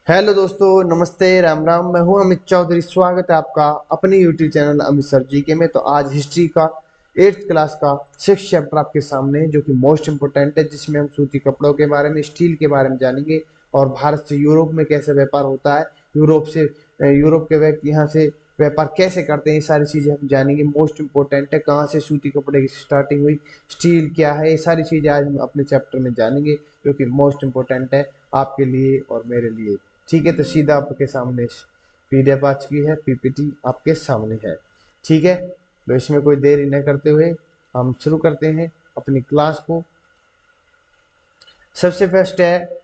Hello दोस्तों, नमस्ते, राम राम। मैं हूं अमित चौधरी। स्वागत है आपका अपने यूट्यूब चैनल अमित सर जी के में। तो आज हिस्ट्री का 8th क्लास का 6th चैप्टर आपके सामने है, जो कि मोस्ट इंपोर्टेंट है, जिसमें हम सूती कपड़ों के बारे में, स्टील के बारे में जानेंगे और भारत से यूरोप में कैसे व्यापार होता है, यूरोप से यूरोप के व्यक्ति यहाँ से व्यापार कैसे करते हैं, ये सारी चीजें हम जानेंगे। मोस्ट इंपोर्टेंट है, कहाँ से सूती कपड़े की स्टार्टिंग हुई, स्टील क्या है, ये सारी चीजें आज हम अपने चैप्टर में जानेंगे, जो कि मोस्ट इंपोर्टेंट है आपके लिए और मेरे लिए। ठीक है, तो सीधा आपके सामने पीडीएफ आ चुकी है, पीपीटी आपके सामने है। ठीक है, तो इसमें कोई देरी न करते हुए हम शुरू करते हैं अपनी क्लास को। सबसे फर्स्ट है,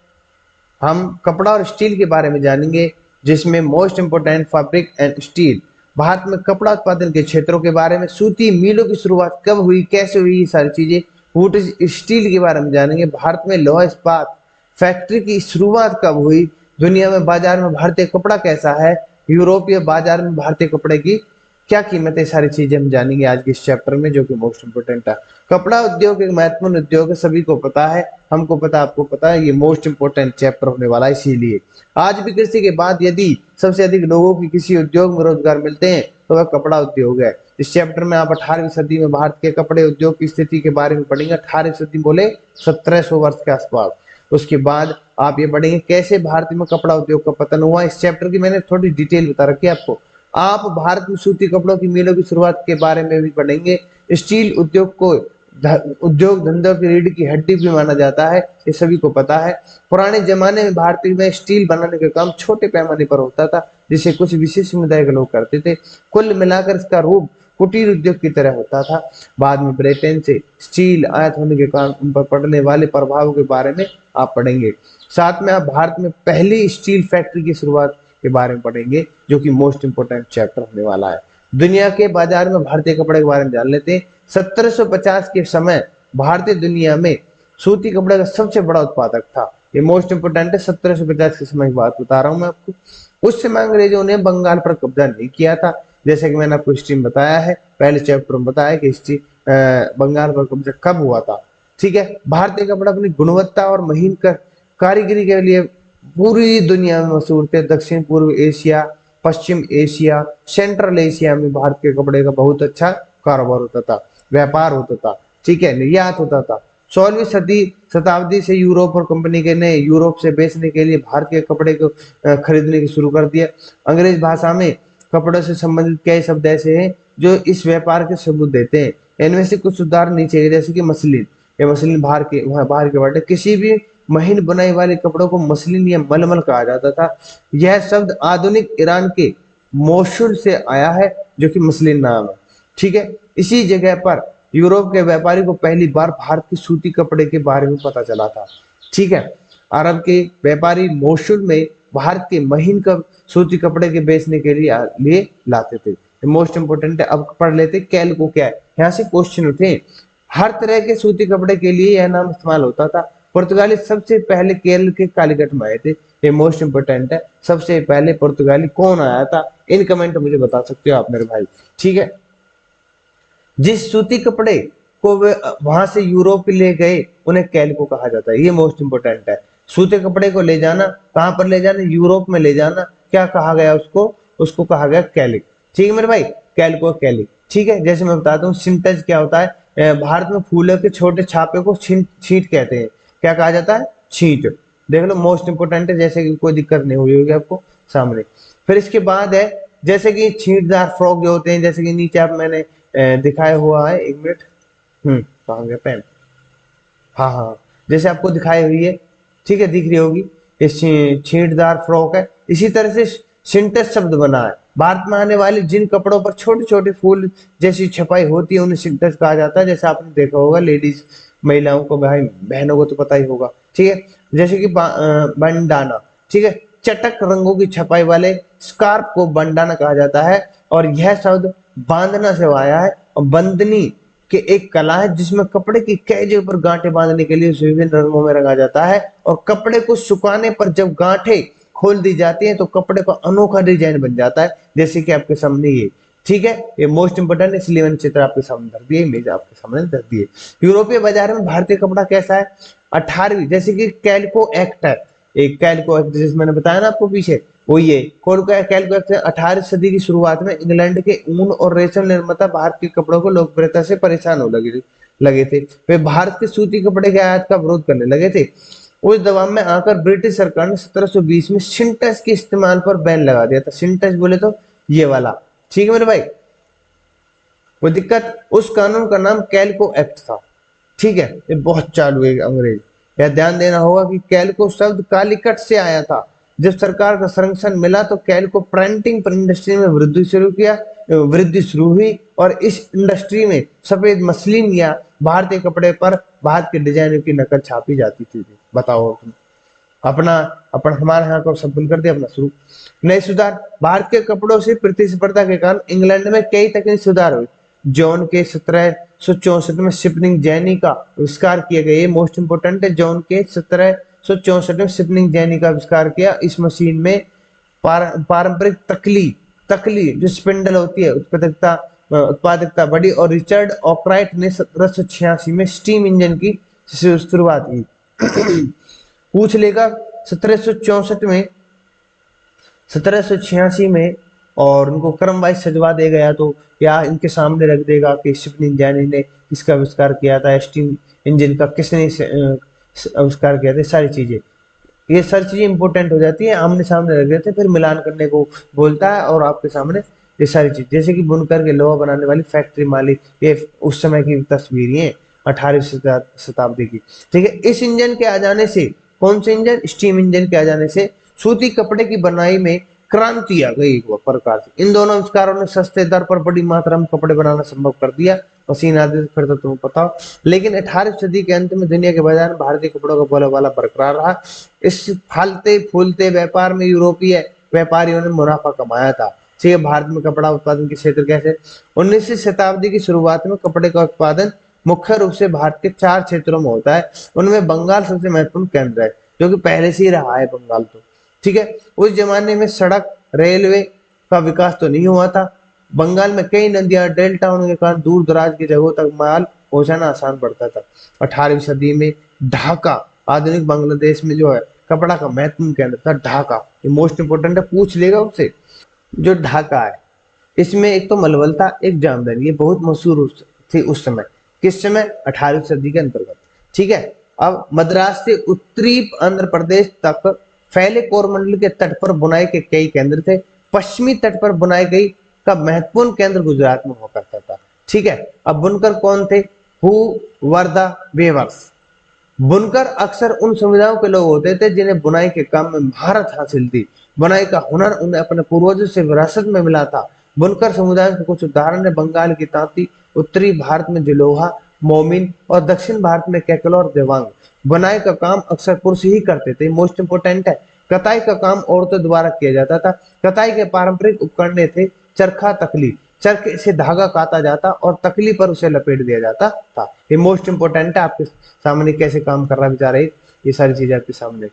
हम कपड़ा और स्टील के बारे में जानेंगे, जिसमें most important fabric and steel. Bharat में कपड़ा उत्पादन के क्षेत्रों के बारे में, सूती मिलों की शुरुआत कब हुई, कैसे हुई, ये सारी चीजें। वुड स्टील के बारे में जानेंगे, भारत में लौह इस्पात फैक्ट्री की शुरुआत कब हुई, दुनिया में बाजार में भारतीय कपड़ा कैसा है, यूरोपीय बाजार में भारतीय कपड़े की क्या कीमत है, सारी चीजें हम जानेंगे आज के इस चैप्टर में, जो कि मोस्ट इंपोर्टेंट है। कपड़ा उद्योग एक महत्वपूर्ण उद्योग है, सभी को पता है, हमको पता, आपको पता है, ये मोस्ट इंपोर्टेंट चैप्टर होने वाला है। इसीलिए आज भी कृषि के बाद यदि सबसे अधिक लोगों की किसी उद्योग में रोजगार मिलते हैं तो वह कपड़ा उद्योग है। इस चैप्टर में आप 18वीं सदी में भारत के कपड़े उद्योग की स्थिति के बारे में पढ़ेंगे। 18वीं सदी बोले 1700 वर्ष के आसपास। उसके बाद आप ये पढ़ेंगे कैसे भारत में कपड़ा उद्योग का पतन हुआ। इस चैप्टर की मैंने थोड़ी डिटेल बता रखी है आपको। आप भारत में सूती कपड़ों की मिलों की शुरुआत के बारे में भी पढ़ेंगे। स्टील उद्योग को उद्योग धंधों की रीढ़ की हड्डी भी माना जाता है, ये सभी को पता है। पुराने जमाने में भारतीय में स्टील बनाने का काम छोटे पैमाने पर होता था, जिसे कुछ विशेष समुदाय के लोग करते थे। कुल मिलाकर इसका रूप कुटीर उद्योग की तरह होता था। बाद में ब्रिटेन से स्टील आयात होने के कारण उन पर पड़ने वाले प्रभाव के बारे में आप पढ़ेंगे। साथ में आप भारत में पहली स्टील फैक्ट्री की शुरुआत के बारे में पढ़ेंगे, जो कि मोस्ट इंपोर्टेंट चैप्टर होने वाला है। दुनिया के बाजार में भारतीय कपड़े के बारे में जान लेते हैं। 1750 के समय भारतीय दुनिया में सूती कपड़े का सबसे बड़ा उत्पादक था। ये मोस्ट इंपोर्टेंट है, 1750 के समय की बात बता रहा हूं मैं आपको। उस समय अंग्रेजों ने बंगाल पर कब्जा नहीं किया था, जैसे कि मैंने आपको हिस्ट्री में बताया है, पहले चैप्टर में बताया कि हिस्ट्री बंगाल पर कब्जा कब हुआ था। ठीक है, भारतीय कपड़ा अपनी गुणवत्ता और महीन कारीगरी के लिए पूरी दुनिया में मशहूर थे। दक्षिण पूर्व एशिया, पश्चिम एशिया, सेंट्रल एशिया में भारत के कपड़े का बहुत अच्छा कारोबार होता था, व्यापार होता था। ठीक है, निर्यात होता था। 16वीं शताब्दी से यूरोप और कंपनी के ने यूरोप से बेचने के लिए भारत के कपड़े को खरीदने की शुरू कर दिया। अंग्रेज भाषा में कपड़ों से संबंधित कई शब्द ऐसे हैं जो इस व्यापार के सबूत देते हैं। इनमें से कुछ उदाहरण नीचे है, जैसे कि मसलिन। ये मसलिन बाहर के वर्ड है। किसी भी महीन बुनाई वाले कपड़ों को मसलिन या मलमल कहा जाता था। यह शब्द आधुनिक ईरान के मोसुल से आया है, जो कि मसलिन नाम है। ठीक है, इसी जगह पर यूरोप के व्यापारी को पहली बार भारत की सूती कपड़े के बारे में पता चला था। ठीक है, अरब के व्यापारी मोसुल में भारत के महीन सूती कपड़े के बेचने के लिए लाते थे। मोस्ट इंपोर्टेंट है। अब पढ़ लेते कैल्को क्या है, यहाँ से क्वेश्चन उठे। हर तरह के सूती कपड़े के लिए यह नाम इस्तेमाल होता था। पुर्तगाली सबसे पहले केरल के कालीकट में आए थे। ये मोस्ट इंपोर्टेंट है, सबसे पहले पुर्तगाली कौन आया था, इन कमेंट मुझे बता सकते हो आप मेरे भाई। ठीक है, जिस सूती कपड़े को वे वहां से यूरोप ले गए उन्हें कैल्को कहा जाता है। ये मोस्ट इंपोर्टेंट है। सूते कपड़े को ले जाना, कहां पर ले जाना, यूरोप में ले जाना, क्या कहा गया उसको, उसको कहा गया कैलिक। ठीक है मेरे भाई, कैल्को कैलिक। ठीक है, जैसे मैं बताता हूँ सिंटज क्या होता है। भारत में फूलों के छोटे छापे को छींट कहते हैं। क्या कहा जाता है, छींट। देख लो, मोस्ट इंपोर्टेंट है, जैसे कि कोई दिक्कत नहीं हुई होगी आपको सामने। फिर इसके बाद है, जैसे कि छींटदार फ्रॉक जो होते हैं, जैसे कि नीचे आप मैंने दिखाया हुआ है, एक मिनट, कहाँ गया पेन, हाँ हाँ, जैसे आपको दिखाई हुई है। ठीक है, दिख रही होगी, ये छींटदार फ्रॉक है। इसी तरह से सिंटेक्स शब्द बना है। भारत में आने वाले जिन कपड़ों पर छोटे छोटे फूल जैसी छपाई होती है उन्हें सिंटेक्स कहा जाता है। जैसे आपने देखा होगा, लेडीज महिलाओं को, भाई बहनों को तो पता ही होगा। ठीक है, जैसे कि बंडाना। ठीक है, चटक रंगों की छपाई वाले स्कार्फ को बंडाना कहा जाता है, और यह शब्द बांधना से आया है। और बंदनी कि एक कला है जिसमें कपड़े की कई जगह पर गांठें बांधने के लिए विभिन्न रंगों में रंगा जाता है, और कपड़े को सुखाने पर जब गांठें खोल दी जाती हैं तो कपड़े का अनोखा डिजाइन बन जाता है, जैसे कि आपके सामने ये। ठीक है, ये मोस्ट इंपोर्टेंट है, इसलिए मैंने चित्र आपके सामने धर दिया, इमेज आपके सामने धर दी है। यूरोपीय बाजार में भारतीय कपड़ा कैसा है। 18वीं, जैसे कि कैल्को एक्ट है, एक कैलको एक्ट, जैसे मैंने बताया ना आपको पीछे, वो ये कैलको एक्ट 18वीं सदी की शुरुआत में इंग्लैंड के ऊन और रेशम निर्माता भारत के कपड़ों को लोकप्रियता से परेशान हो लगे लगे थे। वे भारत के सूती कपड़े के आयात का विरोध करने लगे थे। उस दबाव में आकर ब्रिटिश सरकार ने 1720 में सिंटेक्स के इस्तेमाल पर बैन लगा दिया था। सिंटेक्स बोले तो ये वाला, ठीक है मेरे भाई। वो दिक्कत, उस कानून का नाम कैलको एक्ट था, ठीक है। ये बहुत चालू है अंग्रेज। यह ध्यान देना होगा कि कैलको शब्द कालीकट से आया था। जब सरकार का संरक्षण मिला तो कैलको प्रिंटिंग पर इंडस्ट्री में वृद्धि शुरू हुई और इस इंडस्ट्री में सफेद मसलिन या भारतीय कपड़े पर भारत के डिजाइनों की नकल छापी जाती थी। बताओ तुम, अपना अपन हमारे यहाँ को सब कर दिया अपना शुरू। नए सुधार, भारत के कपड़ों से प्रतिस्पर्धा के कारण इंग्लैंड में कई तकनीकी सुधार हुए। जॉन के 1764 में शिपनिंग जैनी का आविष्कार किया गया, ये मोस्ट इंपोर्टेंट है। जॉन के 1764 में शिपनिंग जैनी का आविष्कार किया। इस मशीन में पारंपरिक तकली तकली जो स्पिंडल होती है उत्पादकता बढ़ी और रिचर्ड ऑकराइट ने 1786 में स्टीम इंजन की शुरुआत की। पूछ लेगा 1786 में और उनको क्रम वाइज सजवा दे गया तो या इनके सामने रख देगा कि शिपनिंग जैनी ने किसका आविष्कार किया था, स्टीम इंजन का किसने आविष्कार किया था, सारी चीजें, ये सारी चीजें इंपॉर्टेंट हो जाती है। आमने सामने रख देते, फिर मिलान करने को बोलता है और आपके सामने ये सारी चीज, जैसे कि बुनकर के लोहा बनाने वाली फैक्ट्री मालिक, ये उस समय की तस्वीरें हैं 18वीं शताब्दी की, ठीक है। इस इंजन के आ जाने से, कौन से इंजन, स्टीम इंजन के आ जाने से सूती कपड़े की बनाई में क्रांति आ गई एक प्रकार से। इन दोनों आविष्कारों ने सस्ते दर पर बड़ी मात्रा में कपड़े बनाना संभव कर दिया। मशीन आदि से फिर तो तुम्हें पता हो। लेकिन 18वीं सदी के अंत में दुनिया के बाजार में भारतीय कपड़ों का बोलबाला बरकरार रहा। इस फलते फूलते व्यापार में यूरोपीय व्यापारियों ने मुनाफा कमाया था। ठीक है, भारत में कपड़ा उत्पादन के क्षेत्र कैसे, 19वीं शताब्दी की शुरुआत में कपड़े का उत्पादन मुख्य रूप से भारत के 4 क्षेत्रों में होता है। उनमें बंगाल सबसे महत्वपूर्ण केंद्र है, जो कि पहले से ही रहा है बंगाल तो, ठीक है। उस जमाने में सड़क रेलवे का विकास तो नहीं हुआ था। बंगाल में कई नदियां डेल्टा होने के कारण दूर दराज की जगहों तक माल पहुंचाना आसान पड़ता था। 18वीं सदी में ढाका, आधुनिक बांग्लादेश में जो है कपड़ा का महत्वपूर्ण केंद्र था ढाका। ये मोस्ट इंपोर्टेंट है, पूछ लेगा उससे। जो ढाका है, इसमें एक तो मलबल था, एक जामदानी, ये बहुत मशहूर थी उस समय। किस समय, 18वीं सदी के अंतर्गत, ठीक है। अब मद्रास से उत्तरी आंध्र प्रदेश तक फैले कोरमंडल के तट पर बुनाई के कई केंद्र थे। पश्चिमी तट पर बुनाई गई का महत्वपूर्ण केंद्र गुजरात में हुआ करता था, ठीक है। अब बुनकर कौन थे, हु वर द वेवर्स। बुनकर अक्सर उन समुदायों के लोग होते थे जिन्हें बुनाई के काम में महारत हासिल थी। बुनाई का हुनर उन्हें अपने पूर्वजों से विरासत में मिला था। बुनकर समुदाय के कुछ उदाहरण है, बंगाल की तांती, उत्तरी भारत में जिलोहा, मोमिन और दक्षिण भारत में कैकलो और देवांग। बुनाई का काम अक्सर पुरुष ही करते थे, मोस्ट इंपोर्टेंट है। कताई का काम औरतों द्वारा किया जाता था। कताई के पारंपरिक उपकरण थे चरखा, तकली। चरखे से धागा काटा जाता और तकली पर उसे लपेट दिया जाता था। ये मोस्ट इंपोर्टेंट है, आपके सामने कैसे काम कर रहा है बेचारे, ये सारी चीजें आपके सामने।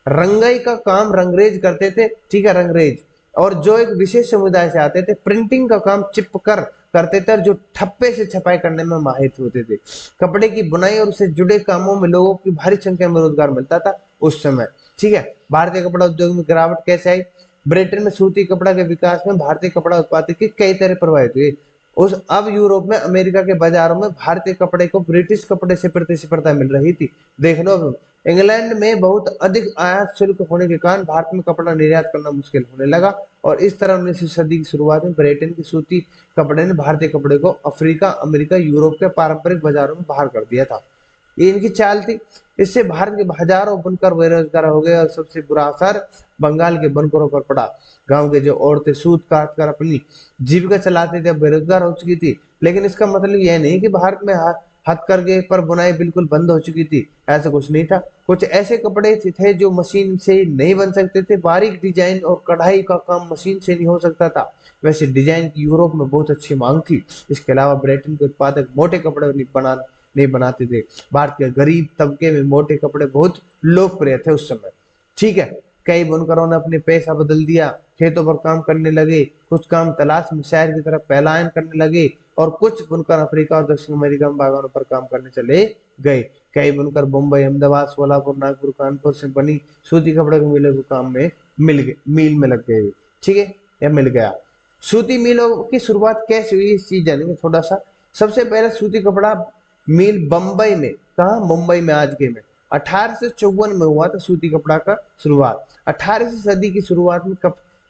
रंगाई का काम रंगरेज करते थे, ठीक है, रंगरेज, और जो एक विशेष समुदाय से आते थे। प्रिंटिंग का काम चिपकर करते थे, जो ठप्पे से छपाई करने में माहिर होते थे। कपड़े की बुनाई और उससे जुड़े कामों में लोगों की भारी संख्या में रोजगार मिलता था उस समय, ठीक है। भारतीय कपड़ा उद्योग में गिरावट कैसे आई, ब्रिटेन में सूती कपड़ा के विकास में भारतीय कपड़ा उत्पादन की कई तरह प्रभावित हुए। उस अब यूरोप में, अमेरिका के बाजारों में भारतीय कपड़े को ब्रिटिश कपड़े से प्रतिस्पर्धा मिल रही थी। देख लो, इंग्लैंड में बहुत अधिक आयात शुल्क होने के कारण भारत में कपड़ा निर्यात करना मुश्किल होने लगा और इस तरह 19वीं सदी की शुरुआत में ब्रिटेन की सूती कपड़े ने भारतीय कपड़े को अफ्रीका, अमेरिका, यूरोप के पारंपरिक बाजारों में बाहर कर दिया था। ये इनकी चाल थी। इससे भारत के हजारों बुनकर बेरोजगार हो गए और सबसे बुरा असर बंगाल के बुनकरों पर पड़ा। गांव के जो औरतें सूत काट कर अपनी जीविका चलाते थे, बेरोजगार हो चुकी थी। लेकिन इसका मतलब यह नहीं कि भारत में हथकरघे पर बुनाई बिल्कुल बंद हो चुकी थी, ऐसा कुछ नहीं था। कुछ ऐसे कपड़े थे जो मशीन से नहीं बन सकते थे। बारीक डिजाइन और कढ़ाई का काम मशीन से नहीं हो सकता था। वैसे डिजाइन की यूरोप में बहुत अच्छी मांग थी। इसके अलावा ब्रिटेन के उत्पादक मोटे कपड़े नहीं बनाते थे। भारत के गरीब तबके में मोटे कपड़े बहुत लोकप्रिय थे उस समय, ठीक है। कई बुनकरों ने अपने पेशा बदल दिया, खेतों पर काम करने लगे। कुछ काम तलाश में शहर की तरफ पलायन करने लगे और कुछ बुनकर अफ्रीका और दक्षिण अमेरिका में बागानों पर काम करने चले गए। कई बुनकर मुंबई, अहमदाबाद, सोलापुर, नागपुर, कानपुर से बनी सूती कपड़े के मिलों के काम में मील में लग गए। ठीक है, या मिल गया। सूती मिलों की शुरुआत कैसे हुई इस चीज जानेंगे थोड़ा सा। सबसे पहले सूती कपड़ा मिल बम्बई में, कहा, मुंबई में, आज के में 1854 में हुआ था सूती कपड़ा का शुरुआत। 18वीं सदी की शुरुआत में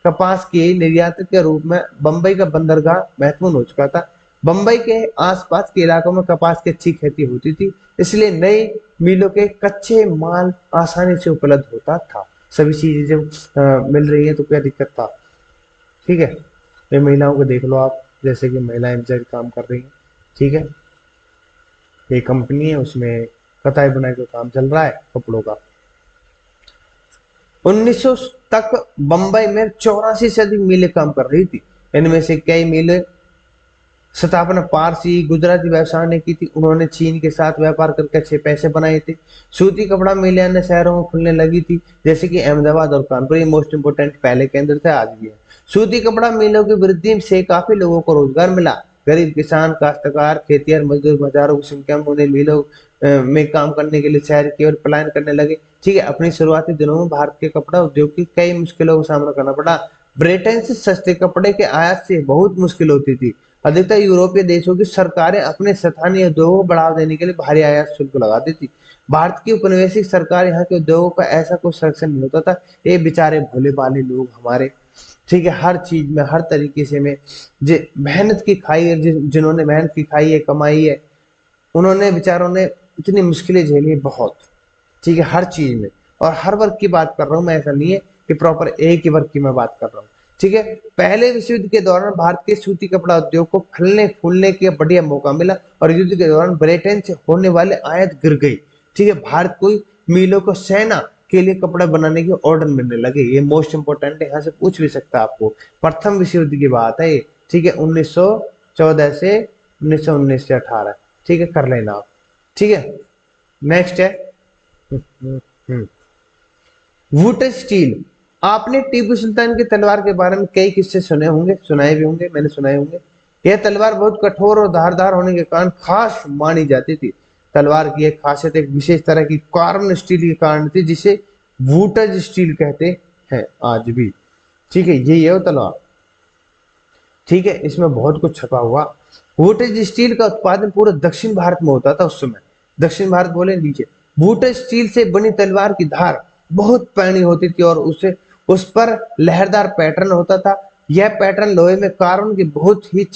कपास के निर्यात के रूप में बम्बई का बंदरगाह महत्वपूर्ण हो चुका था। बम्बई के आसपास के इलाकों में कपास की अच्छी खेती होती थी, इसलिए नई मिलों के कच्चे माल आसानी से उपलब्ध होता था। सभी चीजें जब मिल रही है तो क्या दिक्कत था। ठीक है, ये महिलाओं को देख लो आप, जैसे कि महिलाएं बेचारी काम कर रही हैं। ठीक है, ये कंपनी है, उसमें कताई बुनाई का काम चल रहा है कपड़ों का। 1900 तक बंबई में 84 से अधिक मिलें काम कर रही थी। इनमें से कई मिलें स्थापना पारसी गुजराती व्यवसाय ने की थी। उन्होंने चीन के साथ व्यापार करके अच्छे पैसे बनाए थे। सूती कपड़ा मिलें अन्य शहरों में खुलने लगी थी, जैसे कि अहमदाबाद और कानपुर। ये मोस्ट इंपोर्टेंट पहले केंद्र थे, आज भी है। सूती कपड़ा मिलों की वृद्धि से काफी लोगों को रोजगार मिला। गरीब किसान, काश्तकार, खेतिहर मजदूर हजारों की संख्या में उन्हें मिलों में काम करने के लिए शहर की ओर पलायन करने लगे। ठीक है, अपनी शुरुआती दिनों में भारत के कपड़ा उद्योग की कई मुश्किलों का सामना करना पड़ा। ब्रिटेन से सस्ते कपड़े के आयात से बहुत मुश्किल होती थी। अधिकतर यूरोपीय देशों की सरकारें अपने स्थानीय उद्योगों को बढ़ावा देने के लिए भारी आयात शुल्क लगाती थी। भारत की उपनिवेशिक सरकार यहाँ के उद्योगों का ऐसा कोई संरक्षण नहीं होता था। ये बेचारे भोले भाले लोग हमारे, ठीक है, हर चीज में हर तरीके से में मेहनत की खाई है, जिन्होंने मेहनत की खाई है, कमाई है, उन्होंने बेचारों ने इतनी मुश्किलें झेली है बहुत। ठीक है, हर चीज में, और हर वर्ग की बात कर रहा हूँ मैं, ऐसा नहीं है कि प्रॉपर एक ही वर्ग की मैं बात कर रहा हूँ। ठीक है, पहले विश्व युद्ध के दौरान भारत के सूती कपड़ा उद्योग को फलने फूलने के बढ़िया मौका मिला और युद्ध के दौरान ब्रिटेन से होने वाले आयात गिर गई। ठीक है, भारत को मिलों को सेना के लिए कपड़ा बनाने के ऑर्डर मिलने लगे। ये मोस्ट इंपोर्टेंट है, यहाँ से पूछ भी सकता है आपको। प्रथम विश्व युद्ध की बात है ये। ठीक है, 1914 से 1919 से 18। ठीक है, कर लेना आप। ठीक है, नेक्स्ट है वुड स्टील। आपने टीपू सुल्तान की तलवार के बारे में कई किस्से सुने होंगे, सुनाए भी होंगे, मैंने सुनाए होंगे। यह तलवार बहुत कठोर और धारदार होने के कारण खास मानी जाती थी। तलवार की एक खासियत एक विशेष तरह की कार्बन स्टील के कारण थी, जिसे वुटेज स्टील कहते हैं आज भी। ठीक है, यही है वो तलवार। ठीक है, इसमें बहुत कुछ छपा हुआ। वुटेज स्टील का उत्पादन पूरे दक्षिण भारत में होता था उस समय। दक्षिण भारत बोले नीचे। वुटेज स्टील से बनी तलवार की धार बहुत पैनी होती थी और उसे उस पर लहरदार पैटर्न होता था। यह पैटर्न लोहे में कार्बन के बहुत ही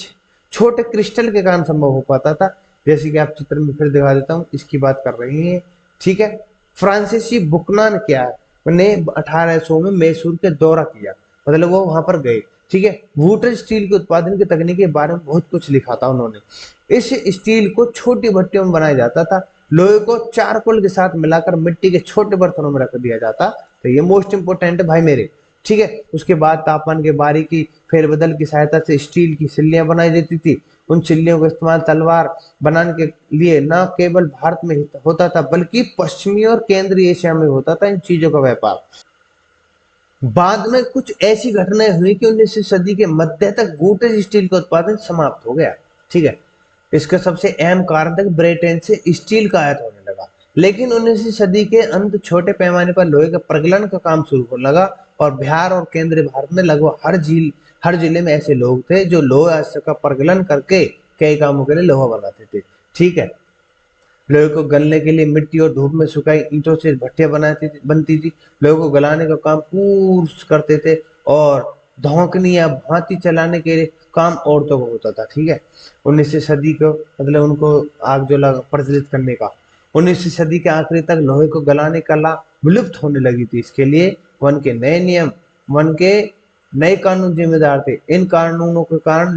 छोटे क्रिस्टल के कारण संभव हो पाता था। जैसे कि आप चित्र में फिर दिखा देता हूँ, इसकी बात कर रही हैं। ठीक है, फ्रांसीसी बुकनान क्या है, ने 1800 में मैसूर के दौरा किया, मतलब वो वहां पर गए। ठीक है, वुटेज स्टील के उत्पादन की तकनीक के बारे में बहुत कुछ लिखा था उन्होंने। इस स्टील को छोटी भट्टियों में बनाया जाता था। लोहे को चारकोल के साथ मिलाकर मिट्टी के छोटे बर्तनों में रख दिया जाता। तो ये मोस्ट इंपोर्टेंट है भाई मेरे। ठीक है, उसके बाद तापमान के बारीकी फेरबदल की सहायता से स्टील की सिल्लियां बनाई जाती थी। उन सिल्लियों का इस्तेमाल तलवार बनाने के लिए न केवल भारत में होता था, बल्कि पश्चिमी और केंद्रीय एशिया में होता था इन चीजों का व्यापार। बाद में कुछ ऐसी घटनाएं हुई कि 19वीं सदी के मध्य तक वुटेज स्टील का उत्पादन समाप्त हो गया। ठीक है, इसका सबसे अहम कारण था कि ब्रिटेन से स्टील का आयात होने लगा। लेकिन 19वीं सदी के अंत छोटे पैमाने पर लोहे के प्रगलन का काम शुरू होने लगा और बिहार और केंद्रीय भारत में लगभग हर जिले में ऐसे लोग थे जो लोहे का प्रगलन करके कई कामों के लिए लोहा बनाते थे। ठीक है, लोहे को गलने के लिए मिट्टी और धूप में सुखाई ईंटों से भट्टियां बनती थी। लोहे को गलाने का काम पुरुष करते थे और धौंकनी या भांति चलाने के लिए काम औरतों को होता था। ठीक है, 19वीं सदी को मतलब उनको आग जो लगा प्रज्वलित करने का। 19वीं सदी के आखिरी तक लोहे को गलाने का कला विलुप्त होने लगी थी। इसके लिए वन के नए नियम, वन के नए कानून जिम्मेदार थे। इन कानूनों के कारण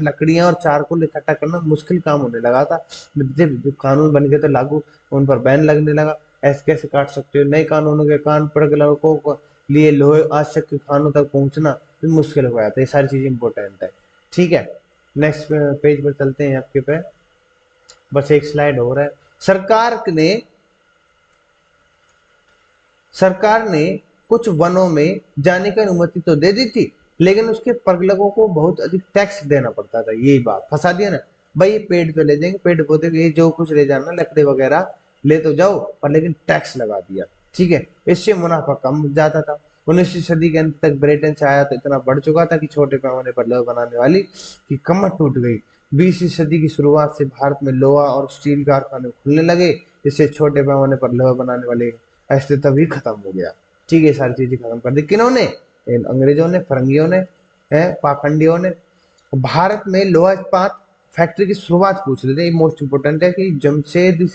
लकड़ियां और चारकोल इकट्ठा करना मुश्किल काम होने लगा था। जब कानून बन गए तो लागू उन पर बैन लगने लगा। ऐसे कैसे काट सकते हो। नए कानूनों के कारण प्रगलकों को लिए लोहे आवश्यक के खानों तक पहुंचना मुश्किल हो गया था। ये सारी चीज इंपॉर्टेंट है। ठीक है, नेक्स्ट पेज पर चलते हैं आपके पे। बस एक स्लाइड हो रहा है। सरकार ने कुछ वनों में जाने की अनुमति तो दे दी थी, लेकिन उसके प्रगलकों को बहुत अधिक टैक्स देना पड़ता था। यही बात फंसा दिया ना। भाई ये पेड़ तो ले जाएंगे, पेड़ पौधे ये जो कुछ ले जाना लकड़ी वगैरह ले तो जाओ, पर लेकिन टैक्स लगा दिया। ठीक है, इससे मुनाफा कम हो जाता था। 19वीं सदी के अंत तक ब्रिटेन से आया तो इतना बढ़ चुका था कि छोटे पैमाने पर लोहा बनाने वाली की कमर टूट गई। 20वीं सदी की शुरुआत से भारत में लोहा और स्टील कारखाने खुलने लगे, जिससे छोटे पैमाने पर लोहा बनाने वाले अस्तित्व भी खत्म हो गया। ठीक है, ये सारी चीजें खत्म कर दी किन्होंने? इन अंग्रेजों ने, फरंगियों ने, पाखंडियों ने। भारत में लोहा इस्पात फैक्ट्री की शुरुआत पूछ रहे थे, मोस्ट इंपोर्टेंट है कि जमशेद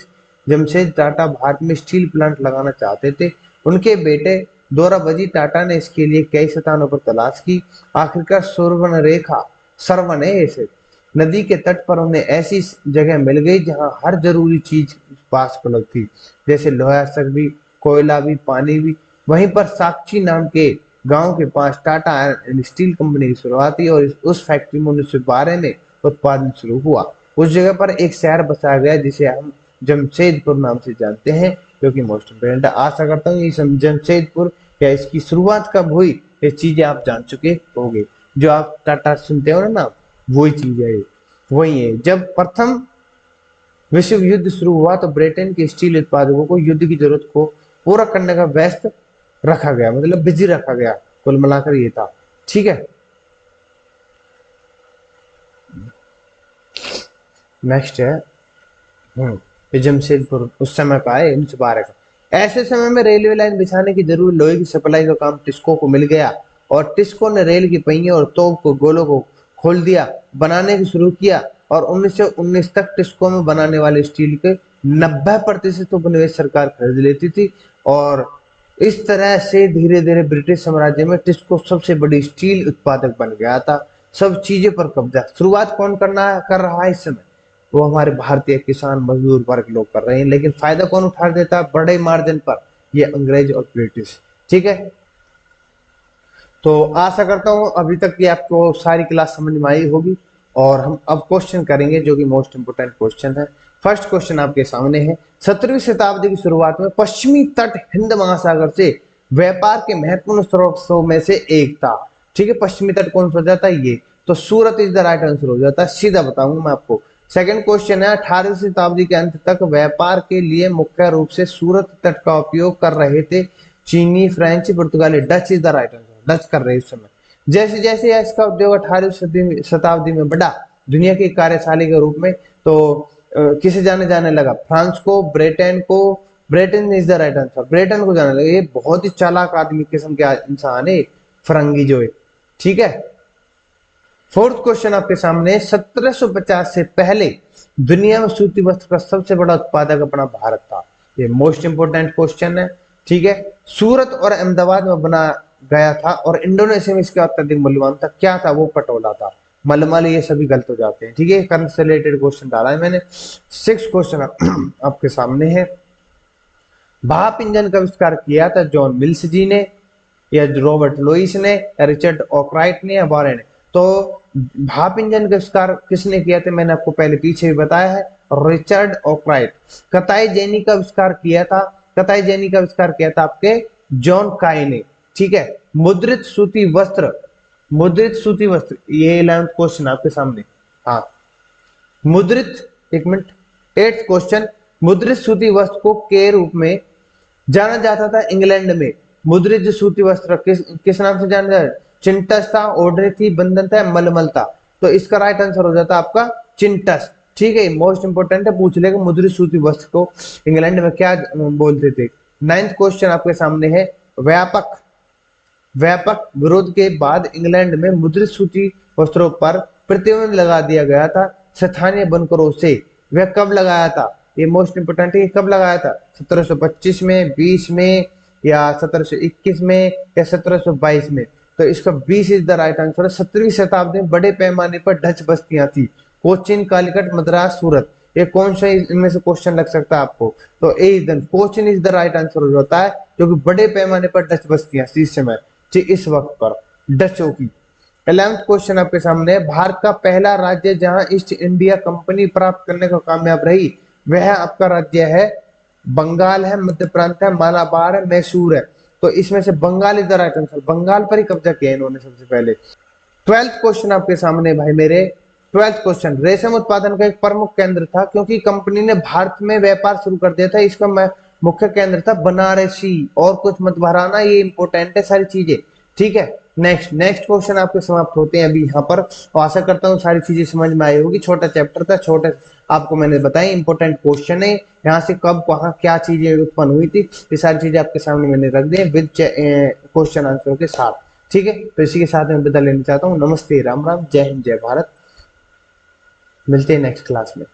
जमशेद टाटा भारत में स्टील प्लांट लगाना चाहते थे। उनके बेटे दोराबजी टाटा ने इसके लिए कई स्थानों पर तलाश की। आखिरकार सुवर्णरेखा सरवन है ऐसे नदी के तट पर उन्हें ऐसी जगह मिल गई जहां हर जरूरी चीज पास उपलब्ध थी, जैसे लोहा तक भी, कोयला भी, पानी भी। वहीं पर साक्षी नाम के गांव के पास Tata iron and steel company की शुरुआत हुई और उस फैक्ट्री में 1912 में उत्पादन शुरू हुआ। उस जगह पर एक शहर बसाया गया जिसे हम जमशेदपुर नाम से जानते हैं, जो कि मोस्ट इम्पोर्टेंट है। आशा करता हूँ ये जमशेदपुर या इसकी शुरुआत कब हुई ये चीजें आप जान चुके होंगे। जो आप टाटा सुनते हो ना, वही चीज है, वही है। जब प्रथम विश्व युद्ध शुरू हुआ तो ब्रिटेन के स्टील उत्पादकों को युद्ध की जरूरत को पूरा करने का व्यस्त रखा गया, मतलब बिजी रखा गया। कुल मिलाकर ये था। ठीक है, नेक्स्ट है जमशेदपुर उस समय का है, 1912 का। ऐसे समय में रेलवे लाइन बिछाने की जरूरत, लोहे की सप्लाई का काम टिस्को को मिल गया और टिस्को ने रेल के पहिए और तोप को गोलों को खोल दिया, बनाने की शुरू किया। और 1919 तक टिस्को में बनाने वाले स्टील के 90% उपनिवेश सरकार खरीद लेती थी। और इस तरह से धीरे धीरे ब्रिटिश साम्राज्य में टिस्को सबसे बड़ी स्टील उत्पादक बन गया था। सब चीजें पर कब्जा शुरुआत कौन कर रहा है इस समय? वो हमारे भारतीय किसान मजदूर वर्ग लोग कर रहे हैं, लेकिन फायदा कौन उठा देता है बड़े मार्जिन पर? ये अंग्रेज और ब्रिटिश। ठीक है, तो आशा करता हूं अभी तक ये आपको सारी क्लास समझ में आई होगी। और हम अब क्वेश्चन करेंगे जो कि मोस्ट इंपोर्टेंट क्वेश्चन है। फर्स्ट क्वेश्चन आपके सामने है। 17वीं शताब्दी की शुरुआत में पश्चिमी तट हिंद महासागर से व्यापार के महत्वपूर्ण स्रोतों में से एक था। ठीक है, पश्चिमी तट कौन सा जाता है? ये तो सूरत इज द राइट आंसर हो जाता है, सीधा बताऊंगा मैं आपको। सेकंड क्वेश्चन है, 18वीं शताब्दी के अंत तक व्यापार के लिए मुख्य रूप से सूरत तट का उपयोग कर रहे थे चीनी, फ्रेंच, पुर्तगाली। Dutch is the right answer, Dutch कर रहे इस समय। जैसे जैसे इसका उद्योग 18वीं शताब्दी में बढ़ा दुनिया की कार्यशाली के रूप में, तो किसे जाने लगा? फ्रांस को, ब्रिटेन को। Britain is the right answer, Britain को जाने लगा। ये बहुत ही चालाक आदमी किस्म के इंसान है फरंगी जो है। ठीक है, फोर्थ क्वेश्चन आपके सामने। 1750 से पहले दुनिया में सूती वस्त्र का सबसे बड़ा उत्पादक अपना भारत था। ये मोस्ट इंपोर्टेंट क्वेश्चन है। ठीक है, सूरत और अहमदाबाद में बना गया था और इंडोनेशिया में इसका अत्यधिक मूल्यवान था। क्या था वो? पटोला था। मलमल ये सभी गलत हो जाते हैं। ठीक है, करंट से रिलेटेड क्वेश्चन डाला है मैंने। सिक्स क्वेश्चन आपके सामने है। भाप इंजन का आविष्कार किया था जॉन मिल्स जी ने, या रॉबर्ट लुईस ने, या रिचर्ड ऑकराइट ने, या वारेन ने? तो भाप इंजन का आविष्कार किसने किया था? मैंने आपको पहले पीछे भी बताया है, रिचर्ड ऑकराइट। कताई जेनी का आविष्कार किया था, कताई जेनी का आविष्कार किया था आपके जॉन काय ने। ठीक है, मुद्रित सूती वस्त्र, मुद्रित सूती वस्त्र, ये 11th क्वेश्चन आपके सामने। हाँ, मुद्रित, एक मिनट, 8th क्वेश्चन। मुद्रित सूती वस्त्र को के रूप में जाना जाता था इंग्लैंड में। मुद्रित जो सूती वस्त्र किस नाम से जाना जाता है? चिंटस था, ओड्रे थी, बंधन था, मलमल था। तो इसका राइट आंसर हो जाता है आपका चिंटस। ठीक है, मोस्ट इंपोर्टेंट है, पूछ लेगा मुद्रित सूती वस्त्र को इंग्लैंड में क्या बोलते थे। 9th क्वेश्चन आपके सामने है। व्यापक व्यापक विरोध के बाद इंग्लैंड में मुद्रित सूती वस्त्रों पर प्रतिबंध लगा दिया गया था स्थानीय बनकरों से। वह कब लगाया था? ये मोस्ट इंपोर्टेंट है, कब लगाया था? 1725 में, 20 में, या 1721 में, या 1722 में? तो इसका 20 इज द राइट आंसर। 17वीं शताब्दी में बड़े पैमाने पर डच बस्तियां थी, कोचीन, कालीकट, मद्रास, सूरत। ये कौन सा इनमें से क्वेश्चन लग सकता है आपको? तो A Cochin is the right answer हो जाता है, क्योंकि बड़े पैमाने पर डच बस्तियां थी इस समय, इस वक्त पर डचों की। 11th क्वेश्चन आपके सामने है। भारत का पहला राज्य जहां ईस्ट इंडिया कंपनी प्राप्त करने को कामयाब रही, वह आपका राज्य है बंगाल है, मध्य प्रांत है, मालाबार है, मैसूर है। तो इसमें से Bengal is the right answer, Bengal पर ही कब्जा किया इन्होंने सबसे पहले। 12th क्वेश्चन आपके सामने भाई मेरे। ट्वेल्थ क्वेश्चन, रेशम उत्पादन का एक प्रमुख केंद्र था क्योंकि कंपनी ने भारत में व्यापार शुरू कर दिया था, इसका मुख्य केंद्र था बनारसी। और कुछ मत भराना, ये इंपॉर्टेंट है सारी चीजें। ठीक है, नेक्स्ट नेक्स्ट क्वेश्चन आपके समाप्त होते हैं अभी यहाँ पर। तो आशा करता हूँ सारी चीजें समझ में आई होगी। छोटा चैप्टर था, छोटे आपको मैंने बताया, इंपॉर्टेंट क्वेश्चन है। यहाँ से कब कहाँ क्या चीजें उत्पन्न हुई थी, ये सारी चीजें आपके सामने मैंने रख दी विद क्वेश्चन आंसर के साथ। ठीक है, तो इसी के साथ मैं विदा लेना चाहता हूँ। नमस्ते, राम राम, जय हिंद, जय भारत। मिलते हैं नेक्स्ट क्लास में।